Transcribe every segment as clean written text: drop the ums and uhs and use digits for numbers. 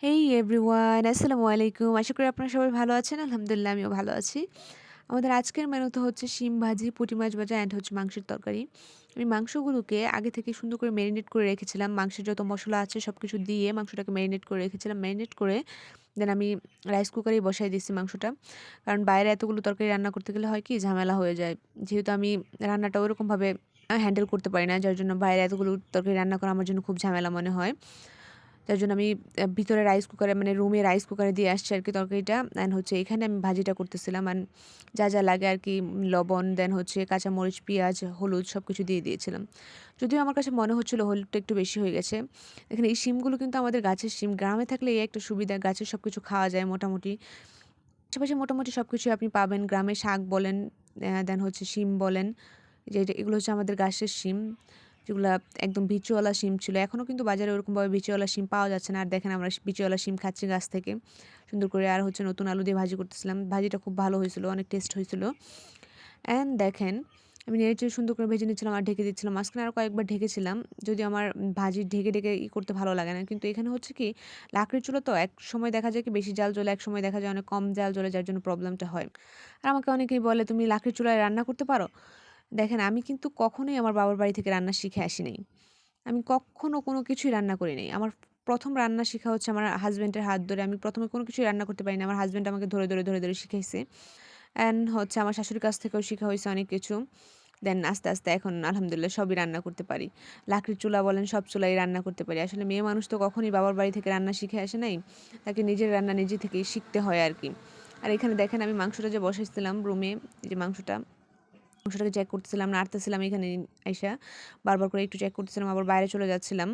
হেই everyone, আসসালামু আলাইকুম। আশা করি আপনারা সবাই ভালো আছেন। আলহামদুলিল্লাহ আমিও ভালো আছি। আমাদের আজকের মেনুতে হচ্ছে শিম ভাজি, পুঁটি মাছ ভাজা অ্যান্ড হচ্ছে মাংসের তরকারি। আমি মাংসগুলোকে আগে থেকে সুন্দর করে মেরিনেট করে রেখেছিলাম। মাংসের যত মসলা আছে সবকিছু দিয়ে মাংসটাকে মেরিনেট করে রেখেছিলাম। মেরিনেট করে দেন আমি রাইস কুকারেই বসায় দিয়েছি মাংসটা। কারণ বাইরে এতগুলো তরকারি রান্না করতে গেলে হয় কি ঝামেলা হয়ে যায়। যেহেতু আমি রান্নাটা ওরকমভাবে হ্যান্ডেল করতে পারি না, যার জন্য বাইরে এতগুলো তরকারি রান্না করা আমার জন্য খুব ঝামেলা মনে হয়। যার জন্য আমি ভিতরে রাইস কুকারে মানে রুমে রাইস কুকারে দিয়ে আসছি আরকি তরকারিটা। অ্যান্ড হচ্ছে এখানে আমি ভাজিটা করতেছিলাম। অ্যান্ড যা লাগে আরকি লবণ, দেন হচ্ছে কাঁচামরিচ, পেঁয়াজ, হলুদ সবকিছু দিয়ে দিয়েছিলাম। যদিও আমার কাছে মনে হচ্ছিল হলুদটা একটু বেশি হয়ে গেছে। এখানে এই শিমগুলো কিন্তু আমাদের গাছের শিম। গ্রামে থাকলে এই একটা সুবিধা, গাছের সবকিছু খাওয়া যায় মোটামুটি। আশেপাশে মোটামুটি সবকিছুই আপনি পাবেন। গ্রামে শাক বলেন, দেন হচ্ছে শিম বলেন, এগুলো হচ্ছে আমাদের গাছের শিম। যেগুলা একদম বিচিওয়ালা শিম ছিল। এখনও কিন্তু বাজারে ওরকমভাবে বিচিওয়ালা শিম পাওয়া যাচ্ছে না। আর দেখেন আমরা বিচিওয়ালা শিম খাচ্ছি গাছ থেকে। সুন্দর করে আর হচ্ছে নতুন আলু দিয়ে ভাজি করতেছিলাম। ভাজিটা খুব ভালো হয়েছিল, অনেক টেস্ট হয়েছিল। অ্যান্ড দেখেন আমি নেড়েচেড়ে সুন্দর করে ভেজে নিচ্ছিলাম আর ঢেকে দিচ্ছিলাম। মাঝখানে আরও কয়েকবার ঢেকেছিলাম। যদিও আমার ভাজি ঢেকে করতে ভালো লাগে না। কিন্তু এখানে হচ্ছে কি লাকড়ির চুলা তো একসময় দেখা যায় কি বেশি জাল জ্বলে, একসময় দেখা যায় অনেক কম জাল জ্বলে, যার জন্য প্রবলেমটা হয়। আর আমাকে অনেকেই বলে, "তুমি লাকড়ির চুলায় রান্না করতে পারো?" দেখেন আমি কিন্তু কখনোই আমার বাবার বাড়ি থেকে রান্না শিখে আসি নাই। আমি কক্ষনো কোনো কিছুই রান্না করি নাই। আমার ১ম রান্না শিখা হচ্ছে আমার হাসব্যান্ডের হাত ধরে। আমি ১ম এ কোনো কিছুই রান্না করতে পারি না। আমার হাসব্যান্ড আমাকে ধরে শিখাইছে। অ্যান্ড হচ্ছে আমার শাশুড়ির কাছ থেকেও শিখা হইছে অনেক কিছু। দেন আস্তে এখন আলহামদুলিল্লাহ সবই রান্না করতে পারি। লাকড়ির চুলা বলেন, সব চুলাই রান্না করতে পারি। আসলে মেয়ে মানুষ তো কখনোই বাবার বাড়ি থেকে রান্না শিখে আসে নাই। তাকে নিজের রান্না নিজে থেকেই শিখতে হয় আরকি। আর এখানে দেখেন আমি মাংসটা যে বসাইছিলাম রুমে, এই যে মাংসটাকে চেক করতেছিলাম, নাড়তেছিলাম এখানে আইসা। বারবার করে একটু চেক করতেছিলাম, আবার বাইরে চলে যাচ্ছিলাম।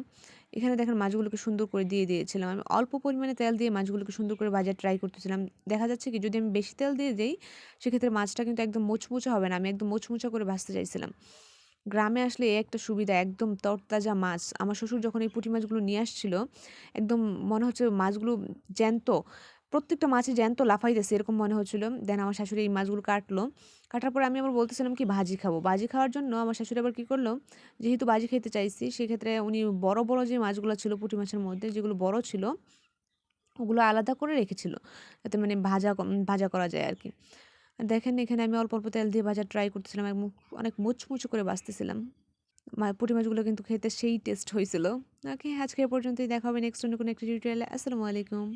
এখানে দেখেন মাছগুলোকে সুন্দর করে দিয়ে দিয়েছিলাম। আমি অল্প পরিমাণে তেল দিয়ে মাছগুলোকে সুন্দর করে ভাজার ট্রাই করতেছিলাম। দেখা যাচ্ছে কি যদি আমি বেশি তেল দিয়ে দেই, সেক্ষেত্রে মাছটা কিন্তু একদম মুচমুচে হবে না। আমি একদম মুচমুচে করে ভাজতে চাইছিলাম। গ্রামে আসলে এই একটা সুবিধা, একদম তরতাজা মাছ। আমার শ্বশুর যখন এই পুঁটি মাছগুলো নিয়ে আসছিল, একদম মনে হচ্ছে মাছগুলো জ্যান্ত। প্রত্যেকটা মাছই জ্যান্ত লাফাইতেছে এরকম মনে হচ্ছিল। দেন আমার শাশুড়ি এই মাছগুলো কাটলো। কাটার পরে আমি আবার বলতেছিলাম কি ভাজি খাবো। ভাজি খাওয়ার জন্য আমার শাশুড়ি আবার কি করলো, যেহেতু ভাজি খেতে চাইছি সেক্ষেত্রে উনি বড় যে মাছগুলো ছিল পুঁটি মাছের মধ্যে, যেগুলো বড় ছিল ওগুলো আলাদা করে রেখেছিল। যাতে মানে ভাজা করা যায় আরকি। দেখেন এখানে আমি অল্প তেল দিয়ে ভাজার ট্রাই করতেছিলাম এবং অনেক মুচমুচে করে ভাজতেছিলাম। পুঁটি মাছগুলো কিন্তু খেতে সেই টেস্ট হয়েছিল। ওকে, আজকে এ পর্যন্তই। দেখা হবে নেক্সট অন্য কোনো একটা টিউটোরিয়ালে। আসসালামু আলাইকুম।